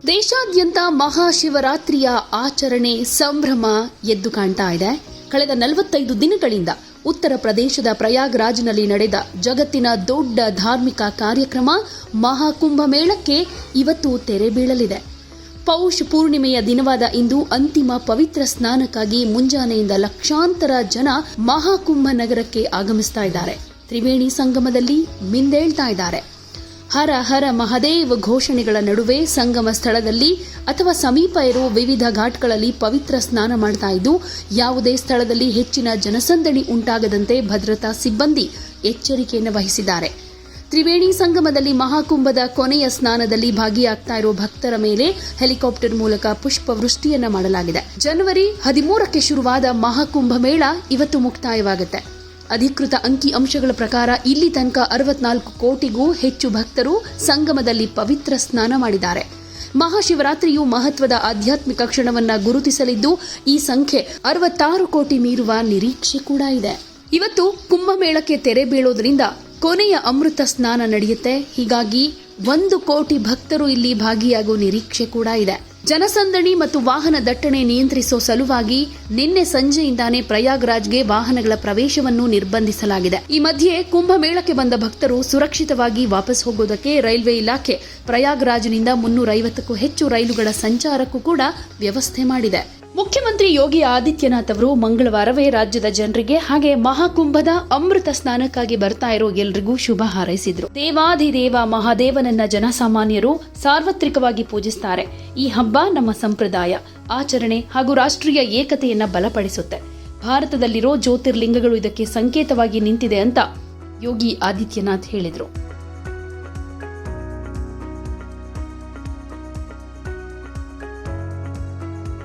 ದೇಶಾದ್ಯಂತ ಮಹಾಶಿವರಾತ್ರಿಯ ಆಚರಣೆ ಸಂಭ್ರಮ ಎದ್ದು ಕಾಣ್ತಾ ಇದೆ. ಕಳೆದ 45 ದಿನಗಳಿಂದ ಉತ್ತರ ಪ್ರದೇಶದ ಪ್ರಯಾಗ್ರಾಜ್ನಲ್ಲಿ ನಡೆದ ಜಗತ್ತಿನ ದೊಡ್ಡ ಧಾರ್ಮಿಕ ಕಾರ್ಯಕ್ರಮ ಮಹಾಕುಂಭಮೇಳಕ್ಕೆ ಇವತ್ತು ತೆರೆ ಬೀಳಲಿದೆ. ಪೌಷ್ ಪೂರ್ಣಿಮೆಯ ದಿನವಾದ ಇಂದು ಅಂತಿಮ ಪವಿತ್ರ ಸ್ನಾನಕ್ಕಾಗಿ ಮುಂಜಾನೆಯಿಂದ ಲಕ್ಷಾಂತರ ಜನ ಮಹಾಕುಂಭ ನಗರಕ್ಕೆ ಆಗಮಿಸ್ತಾ ಇದ್ದಾರೆ. ತ್ರಿವೇಣಿ ಸಂಗಮದಲ್ಲಿ ಮಿಂದೇಳ್ತಾ ಇದ್ದಾರೆ. ಹರ ಹರ ಮಹದೇವ್ ಘೋಷಣೆಗಳ ನಡುವೆ ಸಂಗಮ ಸ್ಥಳದಲ್ಲಿ ಅಥವಾ ಸಮೀಪ ಇರುವ ವಿವಿಧ ಘಾಟ್ಗಳಲ್ಲಿ ಪವಿತ್ರ ಸ್ನಾನ ಮಾಡ್ತಾ ಇದ್ದು, ಯಾವುದೇ ಸ್ಥಳದಲ್ಲಿ ಹೆಚ್ಚಿನ ಜನಸಂದಣಿ ಉಂಟಾಗದಂತೆ ಭದ್ರತಾ ಸಿಬ್ಬಂದಿ ಎಚ್ಚರಿಕೆಯನ್ನು ವಹಿಸಿದ್ದಾರೆ. ತ್ರಿವೇಣಿ ಸಂಗಮದಲ್ಲಿ ಮಹಾಕುಂಭದ ಕೊನೆಯ ಸ್ನಾನದಲ್ಲಿ ಭಾಗಿಯಾಗ್ತಾ ಇರುವ ಭಕ್ತರ ಮೇಲೆ ಹೆಲಿಕಾಪ್ಟರ್ ಮೂಲಕ ಪುಷ್ಪವೃಷ್ಟಿಯನ್ನ ಮಾಡಲಾಗಿದೆ. ಜನವರಿ 13ಕ್ಕೆ ಶುರುವಾದ ಮಹಾಕುಂಭ ಮೇಳ ಇವತ್ತು ಮುಕ್ತಾಯವಾಗುತ್ತೆ. ಅಧಿಕೃತ ಅಂಕಿ ಅಂಶಗಳ ಪ್ರಕಾರ ಇಲ್ಲಿ ತನಕ 64 ಕೋಟಿಗೂ ಹೆಚ್ಚು ಭಕ್ತರು ಸಂಗಮದಲ್ಲಿ ಪವಿತ್ರ ಸ್ನಾನ ಮಾಡಿದ್ದಾರೆ. ಮಹಾಶಿವರಾತ್ರಿಯು ಮಹತ್ವದ ಆಧ್ಯಾತ್ಮಿಕ ಕ್ಷಣವನ್ನ ಗುರುತಿಸಲಿದ್ದು, ಈ ಸಂಖ್ಯೆ 66 ಕೋಟಿ ಮೀರುವ ನಿರೀಕ್ಷೆ ಕೂಡ ಇದೆ. ಇವತ್ತು ಕುಂಭಮೇಳಕ್ಕೆ ತೆರೆ ಬೀಳೋದ್ರಿಂದ ಕೊನೆಯ ಅಮೃತ ಸ್ನಾನ ನಡೆಯುತ್ತೆ. ಹೀಗಾಗಿ 1 ಕೋಟಿ ಭಕ್ತರು ಇಲ್ಲಿ ಭಾಗಿಯಾಗುವ ನಿರೀಕ್ಷೆ ಕೂಡ ಇದೆ. ಜನಸಂದಣಿ ಮತ್ತು ವಾಹನ ದಟ್ಟಣೆ ನಿಯಂತ್ರಿಸುವ ಸಲುವಾಗಿ ನಿನ್ನೆ ಸಂಜೆಯಿಂದಾನೇ ಪ್ರಯಾಗ್ರಾಜ್ಗೆ ವಾಹನಗಳ ಪ್ರವೇಶವನ್ನು ನಿರ್ಬಂಧಿಸಲಾಗಿದೆ. ಈ ಮಧ್ಯೆ ಕುಂಭಮೇಳಕ್ಕೆ ಬಂದ ಭಕ್ತರು ಸುರಕ್ಷಿತವಾಗಿ ವಾಪಸ್ ಹೋಗೋದಕ್ಕೆ ರೈಲ್ವೆ ಇಲಾಖೆ ಪ್ರಯಾಗ್ರಾಜ್ನಿಂದ 350ಕ್ಕೂ ಹೆಚ್ಚು ರೈಲುಗಳ ಸಂಚಾರಕ್ಕೂ ಕೂಡ ವ್ಯವಸ್ಥೆ ಮಾಡಿದೆ. ಮುಖ್ಯಮಂತ್ರಿ ಯೋಗಿ ಆದಿತ್ಯನಾಥ್ ಅವರು ಮಂಗಳವಾರವೇ ರಾಜ್ಯದ ಜನರಿಗೆ ಹಾಗೆ ಮಹಾಕುಂಭದ ಅಮೃತ ಸ್ನಾನಕ್ಕಾಗಿ ಬರ್ತಾ ಇರೋ ಎಲ್ರಿಗೂ ಶುಭ ಹಾರೈಸಿದ್ರು. ದೇವಾಧಿದೇವ ಮಹಾದೇವನನ್ನ ಜನಸಾಮಾನ್ಯರು ಸಾರ್ವತ್ರಿಕವಾಗಿ ಪೂಜಿಸ್ತಾರೆ. ಈ ಹಬ್ಬ ನಮ್ಮ ಸಂಪ್ರದಾಯ, ಆಚರಣೆ ಹಾಗೂ ರಾಷ್ಟ್ರೀಯ ಏಕತೆಯನ್ನ ಬಲಪಡಿಸುತ್ತೆ. ಭಾರತದಲ್ಲಿರೋ ಜ್ಯೋತಿರ್ಲಿಂಗಗಳು ಇದಕ್ಕೆ ಸಂಕೇತವಾಗಿ ನಿಂತಿದೆ ಅಂತ ಯೋಗಿ ಆದಿತ್ಯನಾಥ್ ಹೇಳಿದ್ರು.